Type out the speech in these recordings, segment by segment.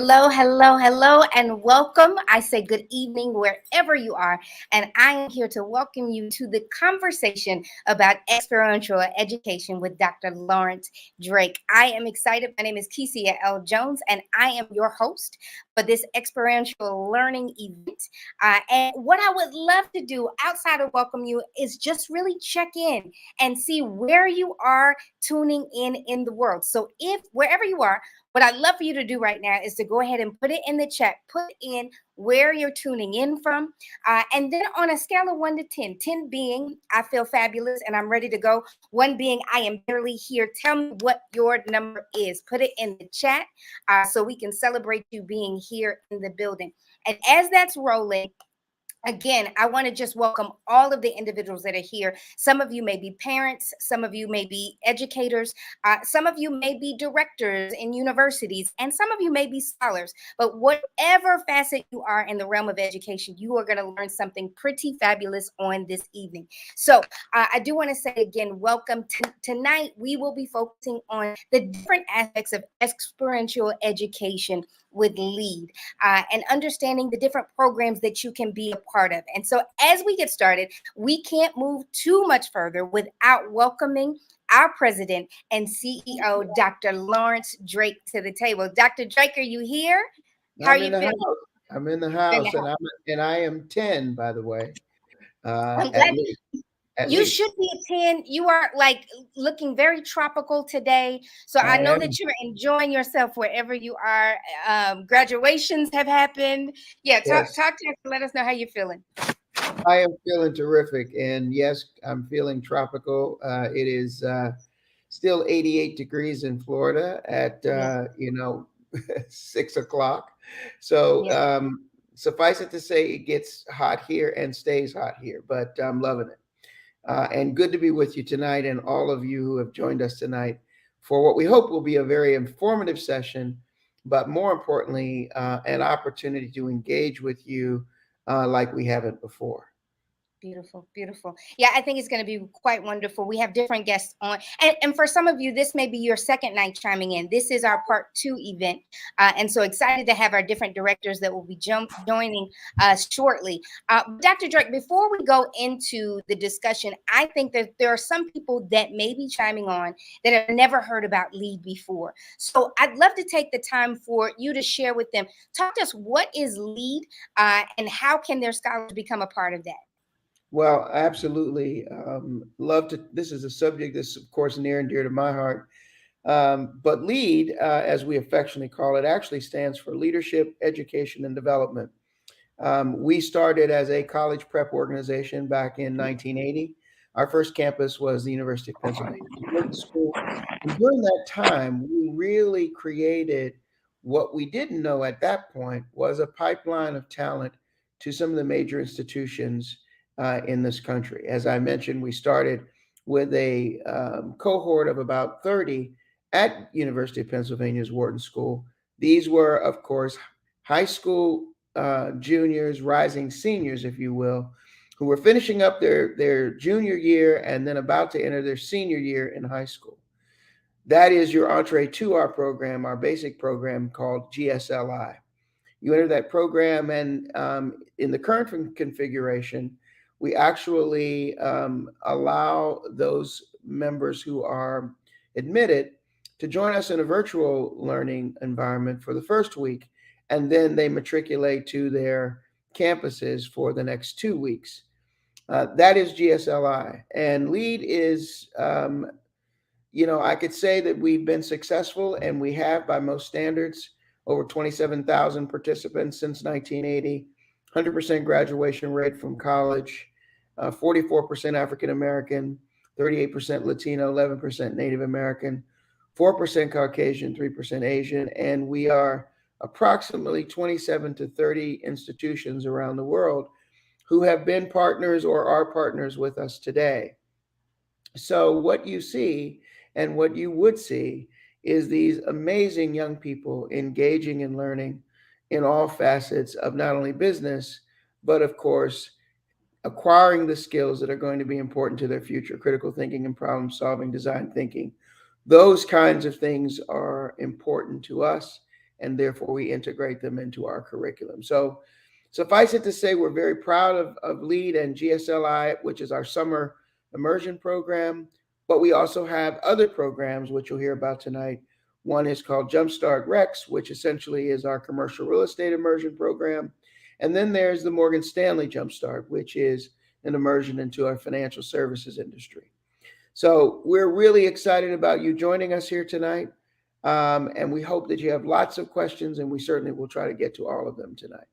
Hello, hello, hello, and welcome. I say good evening wherever you are. And I am here to welcome you to the conversation about experiential education with Dr. Lawrence Drake. I am excited. My name is Kesia L. Jones, and I am your host for this experiential learning event. And what I would love to do outside of welcome you is just really check in and see where you are tuning in the world. So if wherever you are, what I'd love for you to do right now is to go ahead and put it in the chat, put in where you're tuning in from. And then on a scale of 1 to 10, 10 being I feel fabulous and I'm ready to go, 1 being I am barely here. Tell me what your number is. Put it in the chat so we can celebrate you being here in the building. And as that's rolling, again, I want to just welcome all of the individuals that are here. Some of you may be parents, some of you may be educators, some of you may be directors in universities, and some of you may be scholars. But whatever facet you are in the realm of education, you are going to learn something pretty fabulous on this evening. So I do want to say again, welcome. Tonight, we will be focusing on the different aspects of experiential education with LEAD and understanding the different programs that you can be a part of. And so as we get started, we can't move too much further without welcoming our president and CEO, Dr. Lawrence Drake, to the table. Dr. Drake, are you here? How are I'm you in the feeling? house. I'm in the In the house, house. and I am 10, by the way, I'm at glad least. At you should least be a 10. You are like looking very tropical today. So I I know am. that you're enjoying yourself wherever you are. Graduations have happened. Yeah, talk Yes, to us and let us know how you're feeling. I am feeling terrific, and yes, I'm feeling tropical. It is still 88 degrees in Florida at Yeah, 6 o'clock. So yeah. suffice it to say, it gets hot here and stays hot here, but I'm loving it. And good to be with you tonight, and all of you who have joined us tonight for what we hope will be a very informative session, but more importantly, an opportunity to engage with you like we haven't before. Beautiful, beautiful. Yeah, I think it's going to be quite wonderful. We have different guests on. And for some of you, this may be your second night chiming in. This is our part 2 event. And so excited to have our different directors that will be joining us shortly. Dr. Drake, before we go into the discussion, I think that there are some people that may be chiming on that have never heard about LEAD before. So I'd love to take the time for you to share with them. Talk to us, what is LEAD and how can their scholars become a part of that? Well, absolutely. Love to. This is a subject that's, of course, near and dear to my heart. But LEAD, as we affectionately call it, actually stands for Leadership, Education, and Development. We started as a college prep organization back in 1980. Our first campus was the University of Pennsylvania Wharton School. And during that time, we really created what we didn't know at that point was a pipeline of talent to some of the major institutions in this country. As I mentioned, we started with a cohort of about 30 at University of Pennsylvania's Wharton School. These were, of course, high school juniors, rising seniors, if you will, who were finishing up their junior year and then about to enter their senior year in high school. That is your entree to our program, our basic program called GSLI. You enter that program, and in the current configuration, we actually allow those members who are admitted to join us in a virtual learning environment for the first week, and then they matriculate to their campuses for the next 2 weeks. That is GSLI. And LEAD is, I could say that we've been successful, and we have by most standards. Over 27,000 participants since 1980, 100% graduation rate from college, 44% African American, 38% Latino, 11% Native American, 4% Caucasian, 3% Asian, and we are approximately 27 to 30 institutions around the world who have been partners or are partners with us today. So, what you see and what you would see is these amazing young people engaging and learning in all facets of not only business, but of course, acquiring the skills that are going to be important to their future: critical thinking and problem solving, design thinking. Those kinds of things are important to us. and therefore we integrate them into our curriculum. So suffice it to say, we're very proud of LEAD and GSLI, which is our summer immersion program, but we also have other programs, which you'll hear about tonight. One is called Jumpstart Rex, which essentially is our commercial real estate immersion program. And then there's the Morgan Stanley Jumpstart, which is an immersion into our financial services industry. So we're really excited about you joining us here tonight. And we hope that you have lots of questions, and we certainly will try to get to all of them tonight.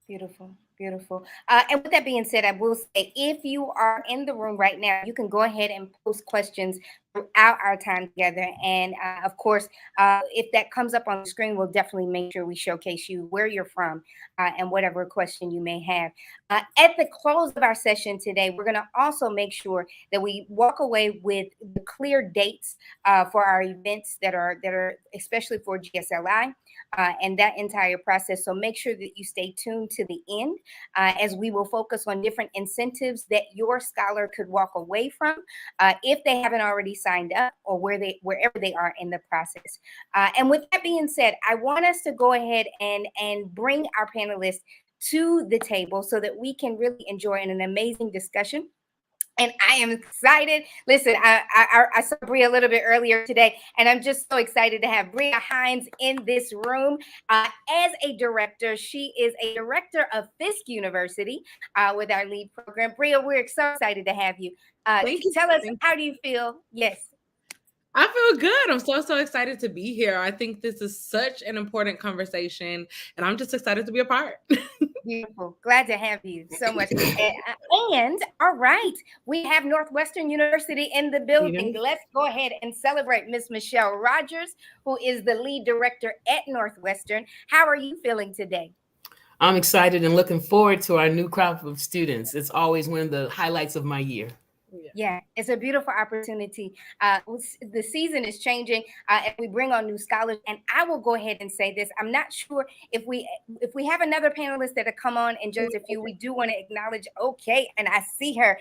Beautiful, beautiful. And with that being said, I will say if you are in the room right now, you can go ahead and post questions throughout our time together. And of course, if that comes up on the screen, we'll definitely make sure we showcase you, where you're from, and whatever question you may have. At the close of our session today, we're going to also make sure that we walk away with the clear dates for our events that are especially for GSLI. And that entire process. So make sure that you stay tuned to the end, as we will focus on different incentives that your scholar could walk away from if they haven't already signed up, or wherever they are in the process. And with that being said, I want us to go ahead and bring our panelists to the table so that we can really enjoy an amazing discussion. And I am excited. Listen, I saw Bria a little bit earlier today, and I'm just so excited to have Bria Hines in this room. As a director, she is a director of Fisk University with our LEAD program. Bria, we're so excited to have you. Thank you. Tell us, how do you feel? Yes. I feel good. I'm so excited to be here. I think this is such an important conversation, and I'm just excited to be a part. Beautiful. Glad to have you so much. And all right, we have Northwestern University in the building. Let's go ahead and celebrate Miss Michelle Rogers, who is the lead director at Northwestern. How are you feeling today? I'm excited and looking forward to our new crop of students. It's always one of the highlights of my year. Yeah, it's a beautiful opportunity. The season is changing, and we bring on new scholars. And I will go ahead and say this: I'm not sure if we have another panelist that'll come on in just a few. We do want to acknowledge. Okay, and I see her,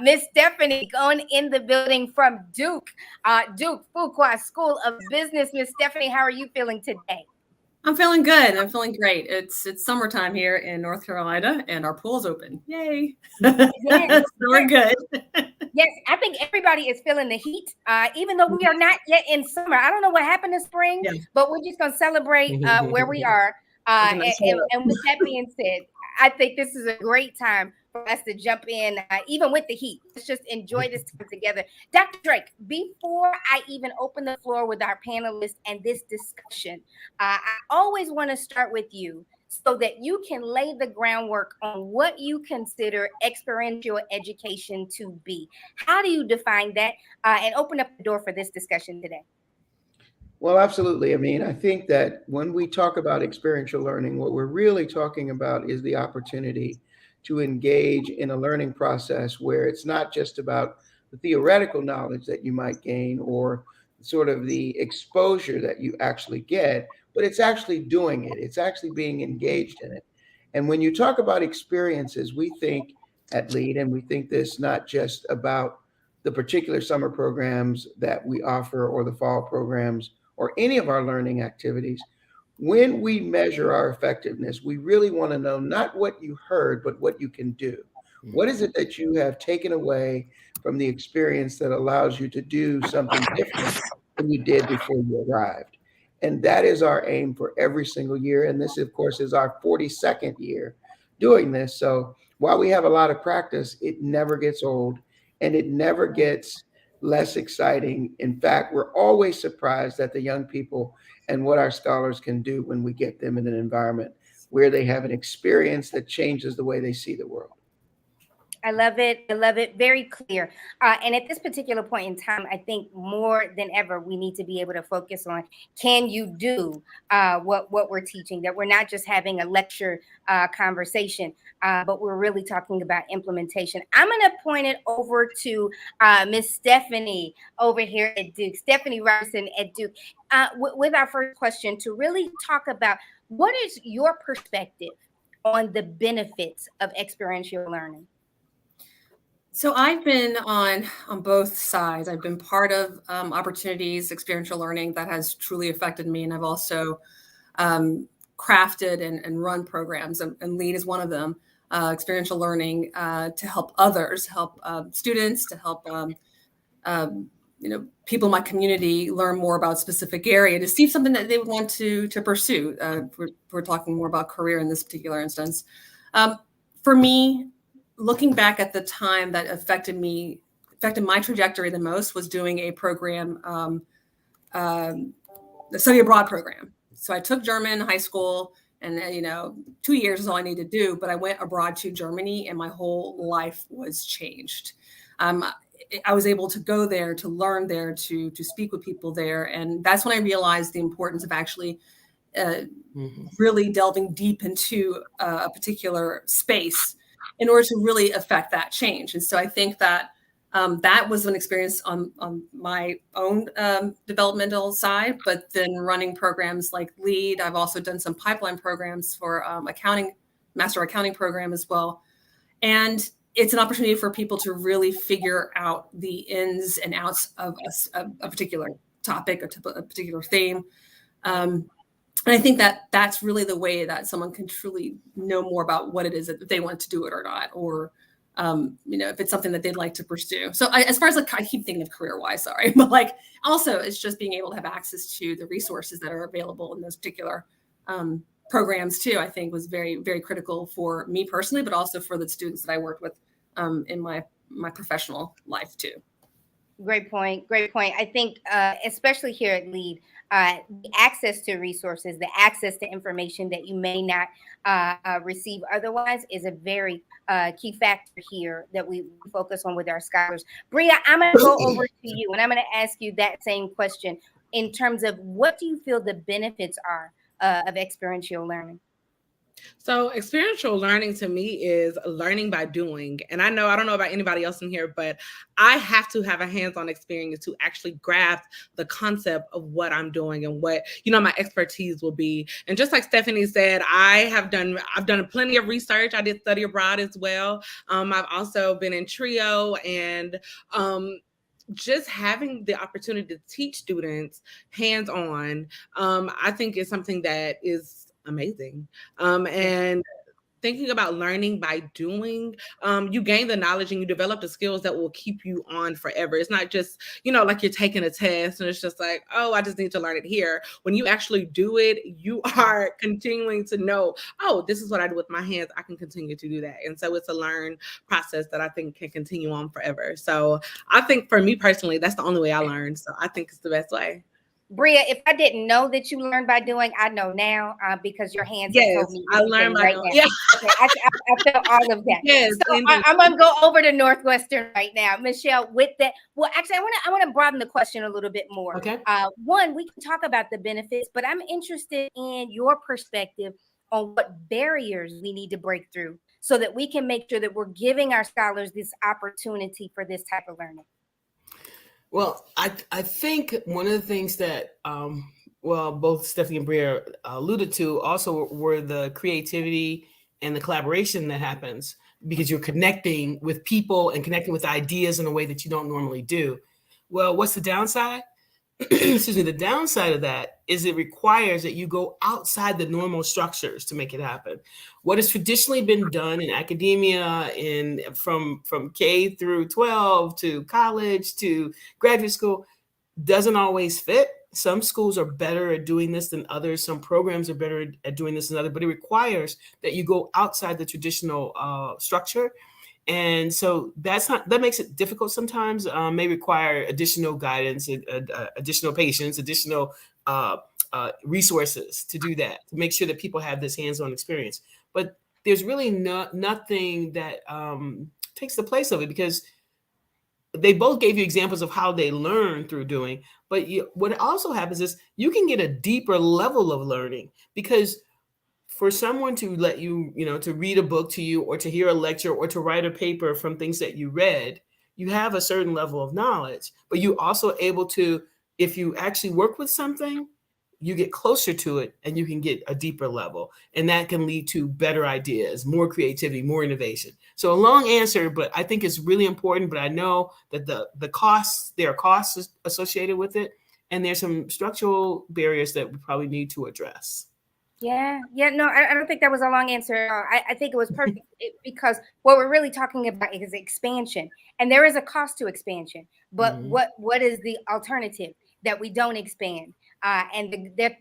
Miss Stephanie, going in the building from Duke Fuqua School of Business. Miss Stephanie, how are you feeling today? I'm feeling good. I'm feeling great. It's summertime here in North Carolina, and our pool's open. Yay! Yes, so we're good. Yes, I think everybody is feeling the heat, even though we are not yet in summer. I don't know what happened in spring, but we're just going to celebrate where we are. And with that being said, I think this is a great time for us to jump in, even with the heat. Let's just enjoy this time together. Dr. Drake, before I even open the floor with our panelists and this discussion, I always want to start with you, so that you can lay the groundwork on what you consider experiential education to be. How do you define that, and open up the door for this discussion today? Well, absolutely. I mean, I think that when we talk about experiential learning, what we're really talking about is the opportunity to engage in a learning process where it's not just about the theoretical knowledge that you might gain or sort of the exposure that you actually get, but it's actually doing it. It's actually being engaged in it. And when you talk about experiences, we think at LEAD, and we think this not just about the particular summer programs that we offer or the fall programs or any of our learning activities. When we measure our effectiveness, we really want to know not what you heard, but what you can do. What is it that you have taken away from the experience that allows you to do something different than you did before you arrived? And that is our aim for every single year. And this, of course, is our 42nd year doing this. So while we have a lot of practice, it never gets old and it never gets less exciting. In fact, we're always surprised at the young people and what our scholars can do when we get them in an environment where they have an experience that changes the way they see the world. I love it. I love it. Very clear. And at this particular point in time, I think more than ever, we need to be able to focus on, can you do what we're teaching? That we're not just having a lecture conversation, but we're really talking about implementation. I'm going to point it over to Miss Stephanie over here at Duke, Stephanie Ryerson at Duke, with our first question, to really talk about what is your perspective on the benefits of experiential learning? So I've been on both sides. I've been part of opportunities, experiential learning that has truly affected me, and I've also crafted and run programs, and LEAD is one of them. Experiential learning to help others, help students, to help people in my community learn more about a specific area, to see something that they would want to pursue. We're talking more about career in this particular instance. For me, looking back at the time that affected my trajectory the most was doing a program, the study abroad program. So I took German in high school, and 2 years is all I needed to do, but I went abroad to Germany and my whole life was changed. I was able to go there, to learn there, to speak with people there. And that's when I realized the importance of actually really delving deep into a particular space in order to really affect that change. And so I think that that was an experience on my own developmental side, but then running programs like LEAD, I've also done some pipeline programs for master accounting program as well. And it's an opportunity for people to really figure out the ins and outs of a particular topic, a particular theme. And I think that that's really the way that someone can truly know more about what it is that they want to do it or not, or if it's something that they'd like to pursue. So as far as I keep thinking of career-wise, sorry, but also it's just being able to have access to the resources that are available in those particular programs too, I think was very, very critical for me personally, but also for the students that I worked with in my professional life too. Great point. Great point. I think, especially here at LEAD, the access to resources, the access to information that you may not receive otherwise is a very key factor here that we focus on with our scholars. Bria, I'm going to go over to you, and I'm going to ask you that same question in terms of what do you feel the benefits are of experiential learning? So experiential learning to me is learning by doing. And I don't know about anybody else in here, but I have to have a hands-on experience to actually grasp the concept of what I'm doing and what, my expertise will be. And just like Stephanie said, I've done plenty of research. I did study abroad as well. I've also been in TRIO, and just having the opportunity to teach students hands-on, I think is something that is amazing. And thinking about learning by doing, you gain the knowledge and you develop the skills that will keep you on forever. It's not just, like you're taking a test and it's just like, oh, I just need to learn it here. When you actually do it, you are continuing to know, oh, this is what I do with my hands. I can continue to do that. And so it's a learn process that I think can continue on forever. So I think for me personally, that's the only way I learn. So I think it's the best way. Bria, if I didn't know that you learned by doing, I know now because your hands have told me. I learned by doing. Yeah. Okay, I felt all of that. Yes, so I'm going to go over to Northwestern right now. Michelle, with that, well, actually, I want to broaden the question a little bit more. Okay. One, we can talk about the benefits, but I'm interested in your perspective on what barriers we need to break through so that we can make sure that we're giving our scholars this opportunity for this type of learning. Well, I think one of the things that, both Stephanie and Bria alluded to also were the creativity and the collaboration that happens because you're connecting with people and connecting with ideas in a way that you don't normally do. Well, what's the downside? Excuse me. The downside of that is it requires that you go outside the normal structures to make it happen. What has traditionally been done in academia, from K through 12 to college to graduate school, doesn't always fit. Some schools are better at doing this than others. Some programs are better at doing this than others, but it requires that you go outside the traditional structure. And so that makes it difficult sometimes, may require additional guidance, additional patience, additional resources to do that, to make sure that people have this hands-on experience. But there's really nothing that takes the place of it because they both gave you examples of how they learn through doing. But what also happens is you can get a deeper level of learning because for someone to let you, to read a book to you or to hear a lecture or to write a paper from things that you read, you have a certain level of knowledge, but you also able to, if you actually work with something, you get closer to it and you can get a deeper level. And that can lead to better ideas, more creativity, more innovation. So a long answer, but I think it's really important. But I know that the costs, there are costs associated with it. And there's some structural barriers that we probably need to address. Yeah, no, I don't think that was a long answer at all. I think it was perfect because what we're really talking about is expansion, and there is a cost to expansion. But what is the alternative that we don't expand?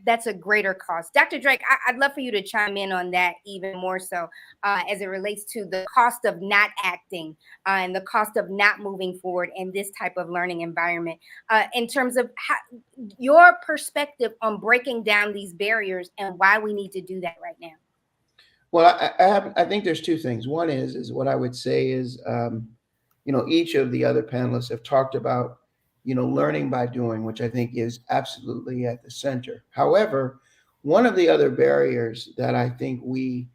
That's a greater cost. Dr. Drake, I'd love for you to chime in on that even more so as it relates to the cost of not acting and the cost of not moving forward in this type of learning environment in terms of your perspective on breaking down these barriers and why we need to do that right now. Well, I think there's two things. One is what I would say is, each of the other panelists have talked about, learning by doing, which I think is absolutely at the center. However, one of the other barriers that I think we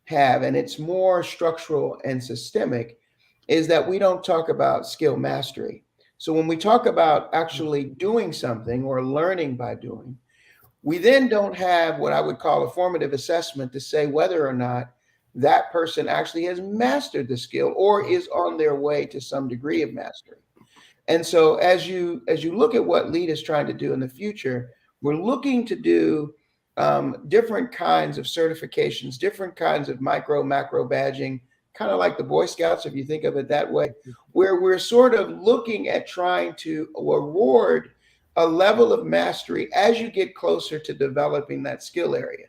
have, and it's more structural and systemic, is that we don't talk about skill mastery. So when we talk about actually doing something or learning by doing, we then don't have what I would call a formative assessment to say whether or not that person actually has mastered the skill or is on their way to some degree of mastery. And so as you look at what LEAD is trying to do in the future, we're looking to do different kinds of certifications, different kinds of micro, macro badging, kind of like the Boy Scouts, if you think of it that way, where we're sort of looking at trying to reward a level of mastery as you get closer to developing that skill area.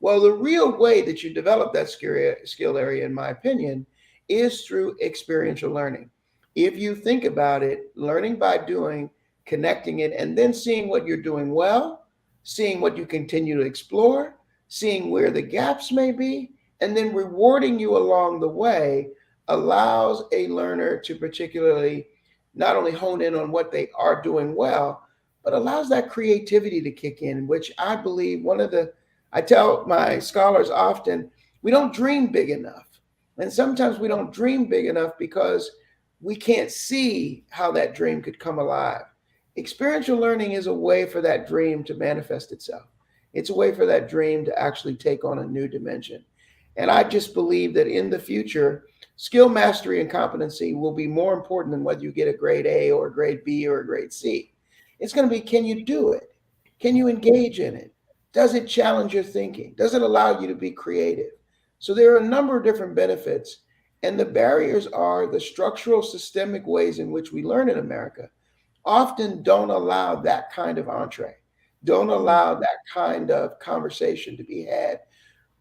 Well, the real way that you develop that skill area, in my opinion, is through experiential learning. If you think about it, learning by doing, connecting it, and then seeing what you're doing well, seeing what you continue to explore, seeing where the gaps may be, and then rewarding you along the way allows a learner to particularly not only hone in on what they are doing well, but allows that creativity to kick in, which I believe I tell my scholars often, we don't dream big enough. And sometimes we don't dream big enough because we can't see how that dream could come alive. Experiential learning is a way for that dream to manifest itself. It's a way for that dream to actually take on a new dimension. And I just believe that in the future, skill mastery and competency will be more important than whether you get a grade A or a grade B or a grade C. It's going to be, can you do it? Can you engage in it? Does it challenge your thinking? Does it allow you to be creative? So there are a number of different benefits. And the barriers are the structural, systemic ways in which we learn in America often don't allow that kind of entree, don't allow that kind of conversation to be had.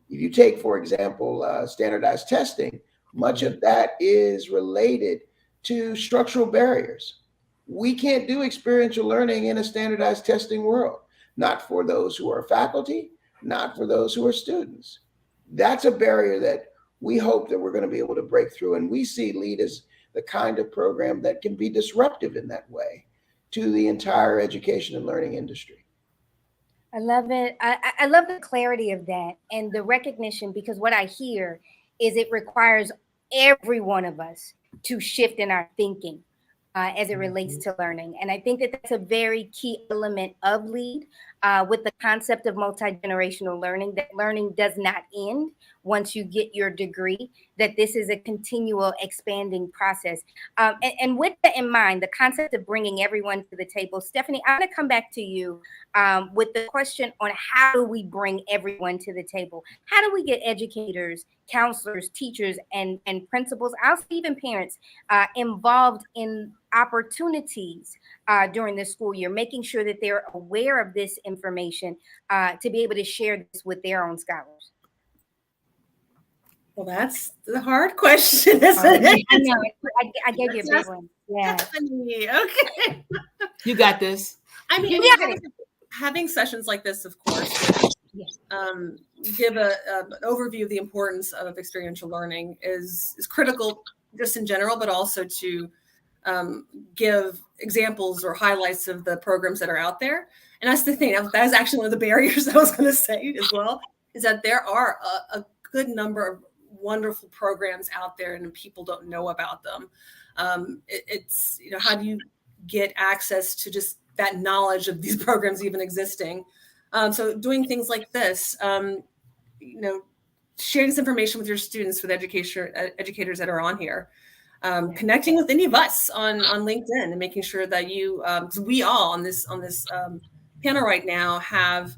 If you take, for example, standardized testing, much of that is related to structural barriers. We can't do experiential learning in a standardized testing world, not for those who are faculty, not for those who are students. That's a barrier that we hope that we're going to be able to break through. And we see LEAD as the kind of program that can be disruptive in that way to the entire education and learning industry. I love it. I love the clarity of that and the recognition, because what I hear is it requires every one of us to shift in our thinking as it relates to learning. And I think that that's a very key element of LEAD with the concept of multi-generational learning, that learning does not end once you get your degree, that this is a continual expanding process. And with that in mind, the concept of bringing everyone to the table, Stephanie, I'm going to come back to you with the question on how do we bring everyone to the table? How do we get educators, counselors, teachers, and principals, I'll say even parents, involved in opportunities during the school year, making sure that they're aware of this information to be able to share this with their own scholars? Well, that's the hard question, isn't it? I know. I gave you a big one. Yeah. Stephanie, okay. You got this. I mean, Yeah. having sessions like this, of course, give an overview of the importance of experiential learning is critical just in general, but also to give examples or highlights of the programs that are out there. And that's the thing. That is actually one of the barriers I was going to say as well, is that there are a good number of wonderful programs out there and people don't know about them. It's, how do you get access to just that knowledge of these programs even existing? So doing things like this, sharing this information with your students, with educators that are on here, connecting with any of us on LinkedIn, and making sure that we all on this panel right now have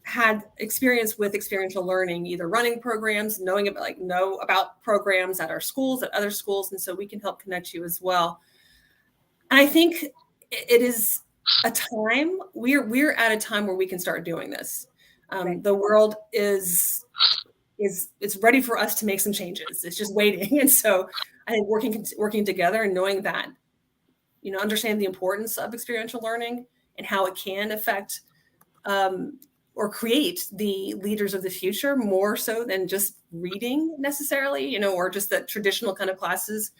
had experience with experiential learning, either running programs, know about programs at our schools, at other schools, and so we can help connect you as well. And I think it is a time, we're at a time where we can start doing this. The world is ready for us to make some changes. It's just waiting. And so I think working together and knowing that, understand the importance of experiential learning and how it can affect or create the leaders of the future, more so than just reading necessarily, or just the traditional kind of classes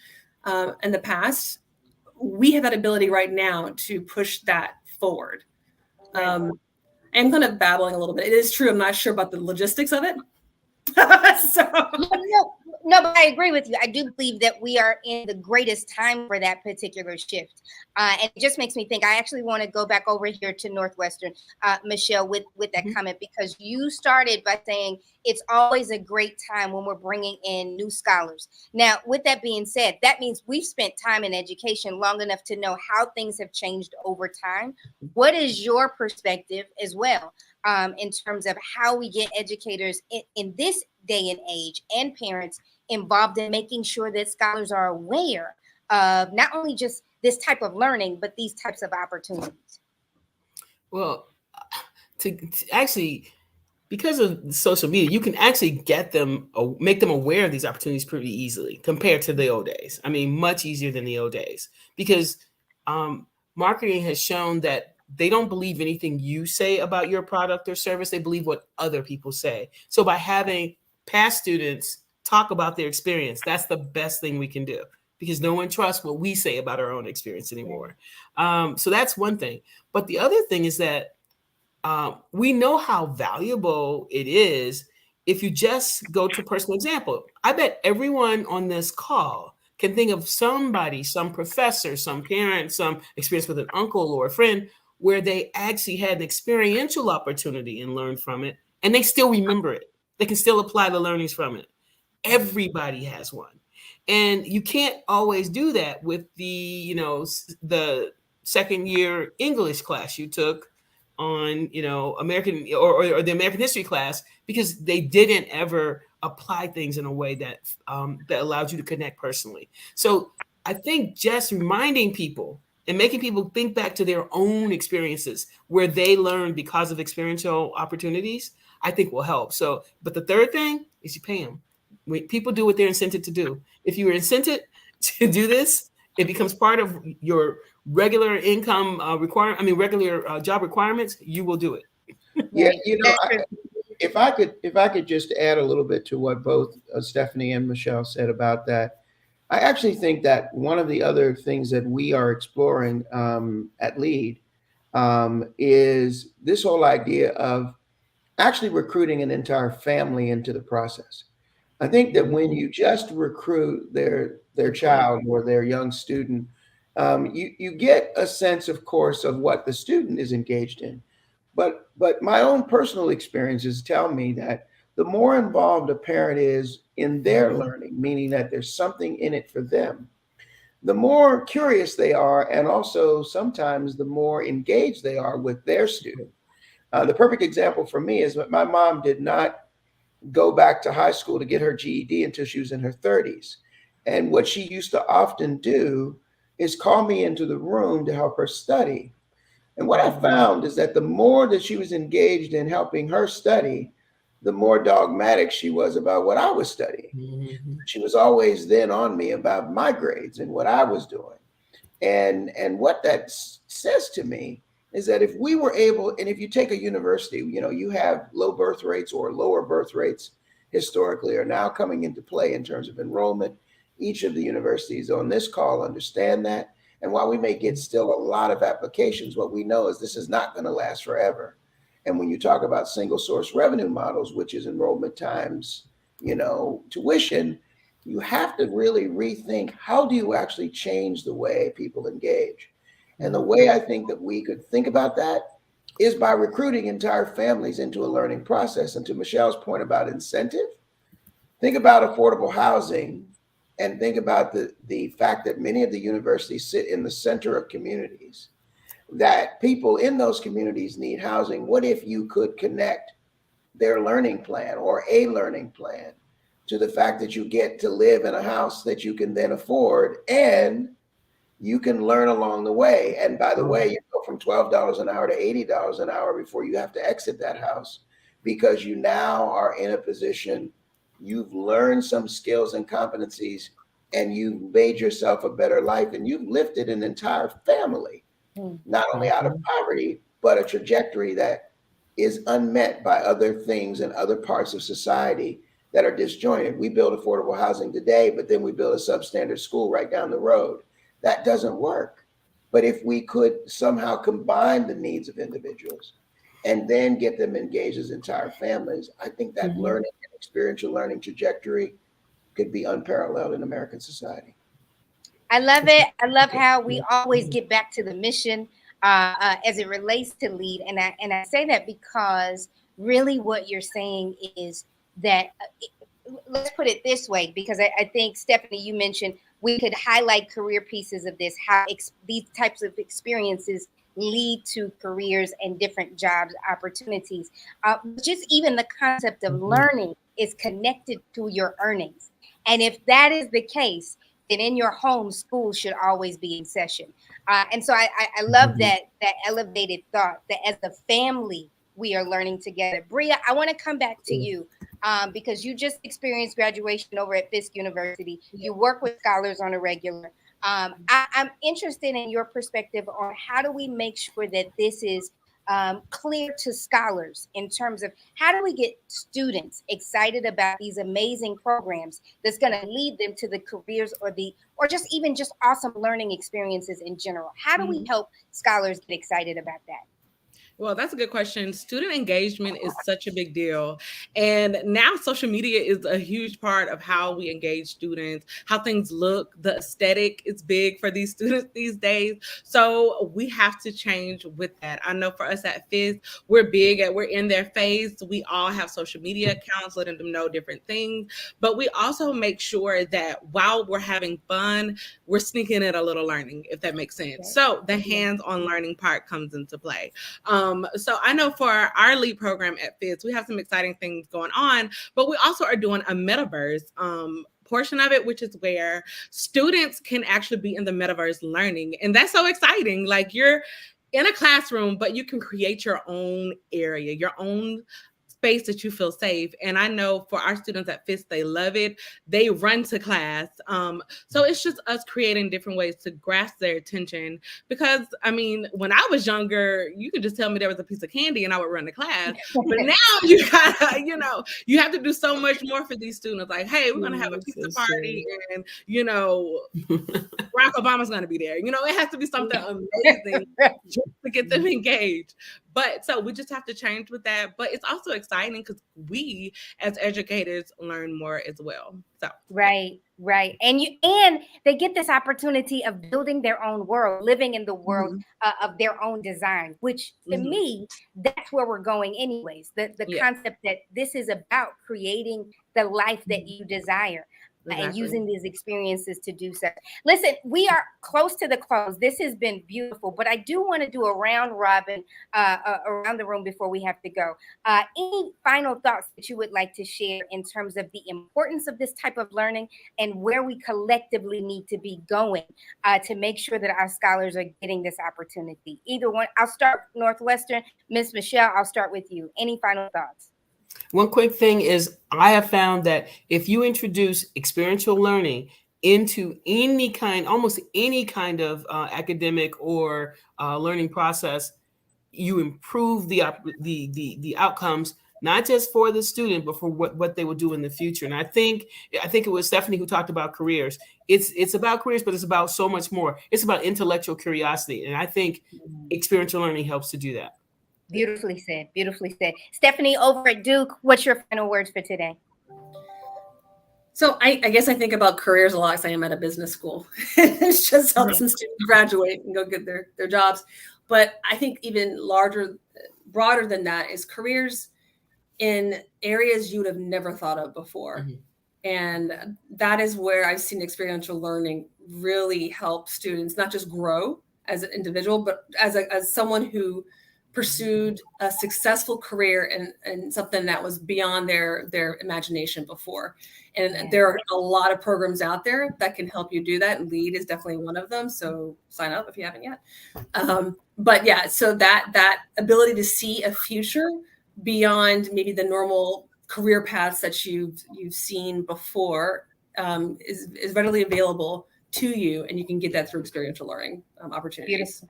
in the past. We have that ability right now to push that forward. I'm kind of babbling a little bit. It is true. I'm not sure about the logistics of it. No, but I agree with you. I do believe that we are in the greatest time for that particular shift. And it just makes me think, I actually want to go back over here to Northwestern, Michelle, with that comment, because you started by saying it's always a great time when we're bringing in new scholars. Now, with that being said, that means we've spent time in education long enough to know how things have changed over time. What is your perspective as well? In terms of how we get educators in this day and age, and parents involved in making sure that scholars are aware of not only just this type of learning, but these types of opportunities? Well, to actually, because of social media, you can actually make them aware of these opportunities pretty easily compared to the old days. I mean, much easier than the old days, because marketing has shown that they don't believe anything you say about your product or service. They believe what other people say. So by having past students talk about their experience, that's the best thing we can do, because no one trusts what we say about our own experience anymore. So that's one thing. But the other thing is that we know how valuable it is if you just go to personal example. I bet everyone on this call can think of somebody, some professor, some parent, some experience with an uncle or a friend, where they actually had an experiential opportunity and learned from it, and they still remember it. They can still apply the learnings from it. Everybody has one. And you can't always do that with the second year English class you took on, American or the American history class, because they didn't ever apply things in a way that allowed you to connect personally. So I think just reminding people and making people think back to their own experiences where they learned because of experiential opportunities, I think will help. So, but the third thing is you pay them. When people do what they're incented to do. If you were incented to do this, it becomes part of your regular income regular job requirements, you will do it. Yeah, if I could just add a little bit to what both Stephanie and Michelle said about that. I actually think that one of the other things that we are exploring at LEAD is this whole idea of actually recruiting an entire family into the process. I think that when you just recruit their child or their young student, you get a sense, of course, of what the student is engaged in. But my own personal experiences tell me that the more involved a parent is in their learning, meaning that there's something in it for them, the more curious they are, and also sometimes the more engaged they are with their student. The perfect example for me is that my mom did not go back to high school to get her GED until she was in her 30s. And what she used to often do is call me into the room to help her study. And what I found is that the more that she was engaged in helping her study, the more dogmatic she was about what I was studying. Mm-hmm. She was always then on me about my grades and what I was doing. And what that says to me is that if we were able, and if you take a university, you have low birth rates or lower birth rates historically are now coming into play in terms of enrollment. Each of the universities on this call understand that. And while we may get still a lot of applications, what we know is this is not going to last forever. And when you talk about single source revenue models, which is enrollment times, tuition, you have to really rethink, how do you actually change the way people engage? And the way I think that we could think about that is by recruiting entire families into a learning process. And to Michelle's point about incentive, think about affordable housing and think about the fact that many of the universities sit in the center of communities, that people in those communities need housing. What if you could connect their learning plan or a learning plan to the fact that you get to live in a house that you can then afford, and you can learn along the way. And by the way, you go from $12 an hour to $80 an hour before you have to exit that house, because you now are in a position, you've learned some skills and competencies, and you've made yourself a better life, and you've lifted an entire family, not only out of poverty, but a trajectory that is unmet by other things and other parts of society that are disjointed. We build affordable housing today, but then we build a substandard school right down the road. That doesn't work. But if we could somehow combine the needs of individuals and then get them engaged as entire families, I think that learning and experiential learning trajectory could be unparalleled in American society. I love it. I love how we always get back to the mission as it relates to LEAD. And I say that because really what you're saying is that, let's put it this way, because I think, Stephanie, you mentioned we could highlight career pieces of this, how these types of experiences lead to careers and different jobs opportunities. Just even the concept of learning is connected to your earnings. And if that is the case, then in your home, school should always be in session. And so I love that elevated thought that as a family, we are learning together. Bria, I want to come back to you because you just experienced graduation over at Fisk University. You work with scholars on a regular. I'm interested in your perspective on how do we make sure that this is clear to scholars in terms of how do we get students excited about these amazing programs that's going to lead them to the careers or just even just awesome learning experiences in general. How do we help scholars get excited about that? Well, that's a good question. Student engagement is such a big deal. And now social media is a huge part of how we engage students, how things look. The aesthetic is big for these students these days. So we have to change with that. I know for us at Fisk, we're in their face. We all have social media accounts, letting them know different things. But we also make sure that while we're having fun, we're sneaking in a little learning, if that makes sense. Okay. So the hands-on learning part comes into play. So I know for our LEAD program at Fisk, we have some exciting things going on, but we also are doing a metaverse portion of it, which is where students can actually be in the metaverse learning. And that's so exciting. Like, you're in a classroom, but you can create your own area, your own space that you feel safe. And I know for our students at Fisk, they love it. They run to class. So it's just us creating different ways to grasp their attention. Because, I mean, when I was younger, you could just tell me there was a piece of candy and I would run to class. But now you gotta, you have to do so much more for these students. Like, hey, we're going to have a pizza party and, Barack Obama's going to be there. It has to be something amazing just to get them engaged. But so we just have to change with that. But it's also exciting because we as educators learn more as well. So right. And they get this opportunity of building their own world, living in the world of their own design, which to me, that's where we're going anyways. The concept that this is about creating the life that you desire. Exactly. And using these experiences to do so. Listen, we are close to the close. This has been beautiful, but I do want to do a round robin around the room before we have to go. Any final thoughts that you would like to share in terms of the importance of this type of learning and where we collectively need to be going to make sure that our scholars are getting this opportunity? Either one. I'll start Northwestern. Ms. Michelle, I'll start with you. Any final thoughts? One quick thing is I have found that if you introduce experiential learning into almost any kind of academic or learning process, you improve the outcomes, not just for the student, but for what they will do in the future. And I think it was Stephanie who talked about careers. It's about careers, but it's about so much more. It's about intellectual curiosity. And I think experiential learning helps to do that. Beautifully said. Beautifully said. Stephanie, over at Duke, what's your final words for today? So I guess I think about careers a lot because I am at a business school. It's just helping students graduate and go get their jobs. But I think even larger broader than that is careers in areas you would have never thought of before. And that is where I've seen experiential learning really help students not just grow as an individual, but as someone who pursued a successful career in something that was beyond their imagination before. And there are a lot of programs out there that can help you do that. And LEAD is definitely one of them. So sign up if you haven't yet. But yeah, so that ability to see a future beyond maybe the normal career paths that you've seen before is readily available to you, and you can get that through experiential learning opportunities.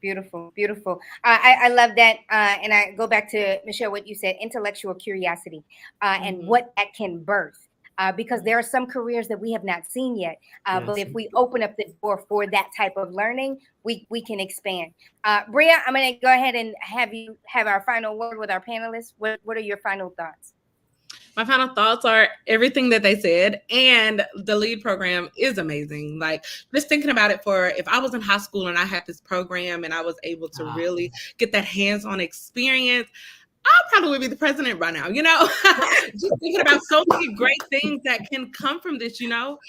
Beautiful, beautiful. I love that. And I go back to, Michelle, what you said, intellectual curiosity and what that can birth. Because there are some careers that we have not seen yet. But if we open up the door for that type of learning, we can expand. Bria, I'm going to go ahead and have you have our final word with our panelists. What are your final thoughts? My final thoughts are everything that they said, and the LEAD program is amazing. Like, just thinking about it, for if I was in high school and I had this program and I was able to really get that hands-on experience, I probably would be the president right now, you know. Just thinking about so many great things that can come from this, you know.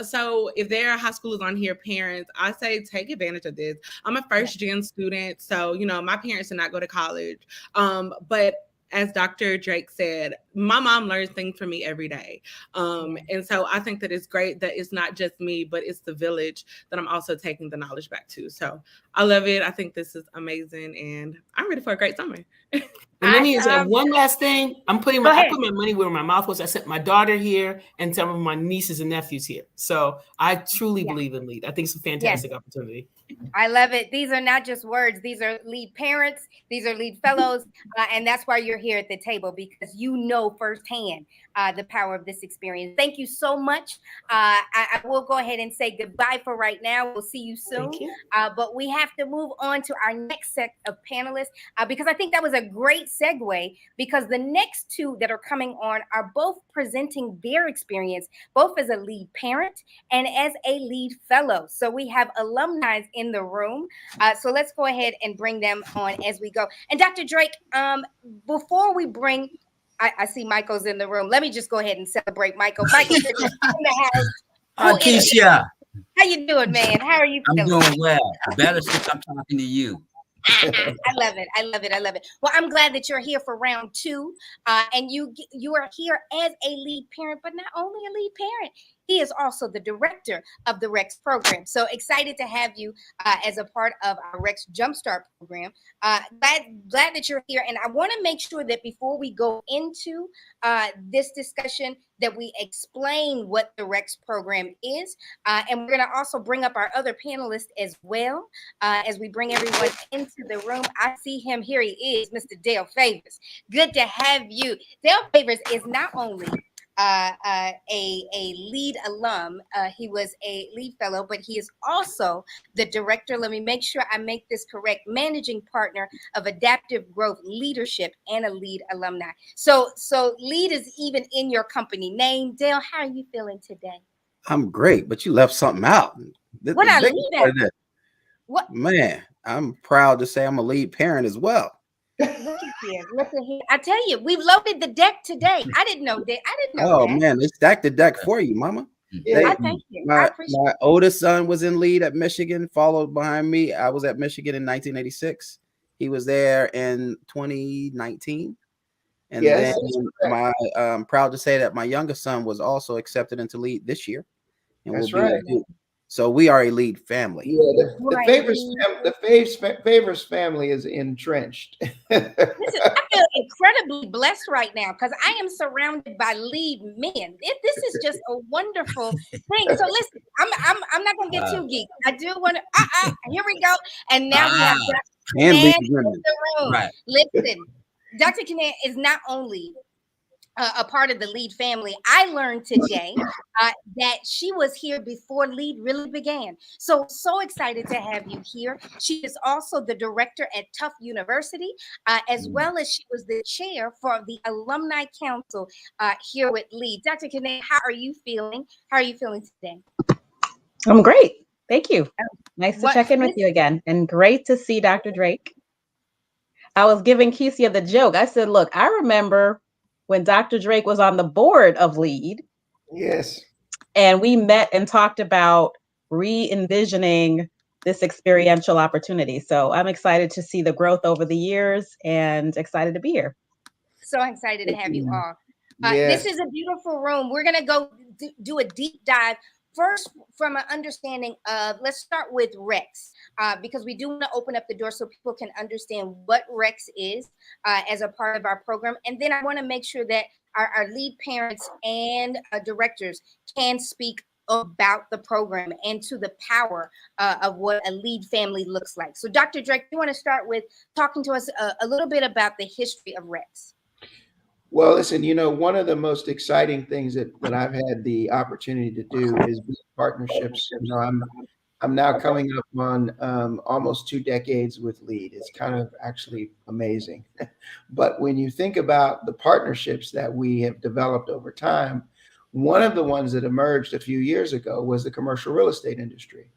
So if there are high schoolers on here, parents, I say take advantage of this. I'm a first-gen student, so, you know, my parents did not go to college, but as Dr. Drake said, my mom learns things from me every day. And so I think that it's great that it's not just me, but it's the village that I'm also taking the knowledge back to. So I love it. I think this is amazing, and I'm ready for a great summer. And let me say one last thing. I put my money where my mouth was. I sent my daughter here and some of my nieces and nephews here. So I truly believe in LEAD. I think it's a fantastic opportunity. I love it. These are not just words. These are LEAD parents. These are LEAD fellows. And that's why you're here at the table, because you know firsthand the power of this experience. Thank you so much. I will go ahead and say goodbye for right now. We'll see you soon. You. But we have to move on to our next set of panelists because I think that was a great segue, because the next two that are coming on are both presenting their experience, both as a LEAD parent and as a LEAD fellow. So we have alumni in the room. So let's go ahead and bring them on as we go. And Dr. Drake, before we bring, I see Michael's in the room. Let me just go ahead and celebrate Michael. Michael in the house. Hi, Keisha. How you doing, man? How are you feeling? I'm doing well. Better since I'm talking to you. I love it. I love it. I love it. Well, I'm glad that you're here for round two. And you are here as a LEAD parent, but not only a LEAD parent, he is also the director of the REX program. So excited to have you as a part of our REX Jumpstart program. Glad that you're here. And I want to make sure that before we go into this discussion, that we explain what the REX program is. And we're going to also bring up our other panelists as well as we bring everyone into the room. I see him. Here he is, Mr. Dale Favors. Good to have you. Dale Favors is not only a LEAD alum. He was a LEAD fellow, but he is also the director. Let me make sure I make this correct. Managing partner of Adaptive Growth Leadership and a LEAD alumni. So LEAD is even in your company name. Dale, how are you feeling today? I'm great, but you left something out. What I leave at? What? Man, I'm proud to say I'm a LEAD parent as well. Look at here. Look at here. I tell you, we've loaded the deck today. I didn't know that. Oh, man, they stacked the deck for you, Mama. I thank you. My oldest son was in LEAD at Michigan, followed behind me. I was at Michigan in 1986. He was there in 2019. And then I'm proud to say that my youngest son was also accepted into LEAD this year. And That's right. So we are a LEAD family. Yeah, the Favors family is entrenched. I feel incredibly blessed right now because I am surrounded by LEAD men. This is just a wonderful thing. So listen, I'm not gonna get too geek. I do want to. Here we go. And now we have Dr. Kanan in the room. Right. Listen, Dr. Kanan is not only a part of the LEAD family. I learned today that she was here before LEAD really began. So excited to have you here. She is also the director at Tufts University, as well as she was the chair for the Alumni Council here with LEAD. Dr. Kanan, how are you feeling? How are you feeling today? I'm great. Thank you. Nice to check in with you again, and great to see Dr. Drake. I was giving Kesia the joke. I said, look, I remember when Dr. Drake was on the board of LEAD. Yes. And we met and talked about re-envisioning this experiential opportunity. So I'm excited to see the growth over the years and excited to be here. So excited to have you all. Yes. This is a beautiful room. We're going to go do a deep dive. First, from an understanding of, let's start with Rex, because we do want to open up the door so people can understand what Rex is as a part of our program. And then I want to make sure that our lead parents and directors can speak about the program and to the power of what a lead family looks like. So Dr. Drake, you want to start with talking to us a little bit about the history of Rex? Well, listen, one of the most exciting things that I've had the opportunity to do is build partnerships. I'm now coming up on almost 2 decades with LEAD. It's kind of actually amazing. But when you think about the partnerships that we have developed over time, one of the ones that emerged a few years ago was the commercial real estate industry.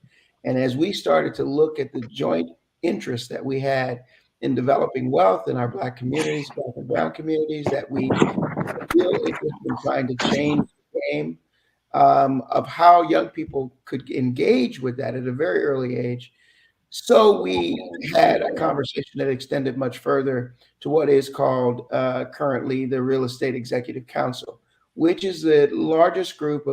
And as we started to look at the joint interests that we had in developing wealth in our Black communities, Black and Brown communities, that we had a real interest in trying to change the game of how young people could engage with that at a very early age. So we had a conversation that extended much further to what is called currently the Real Estate Executive Council, which is the largest group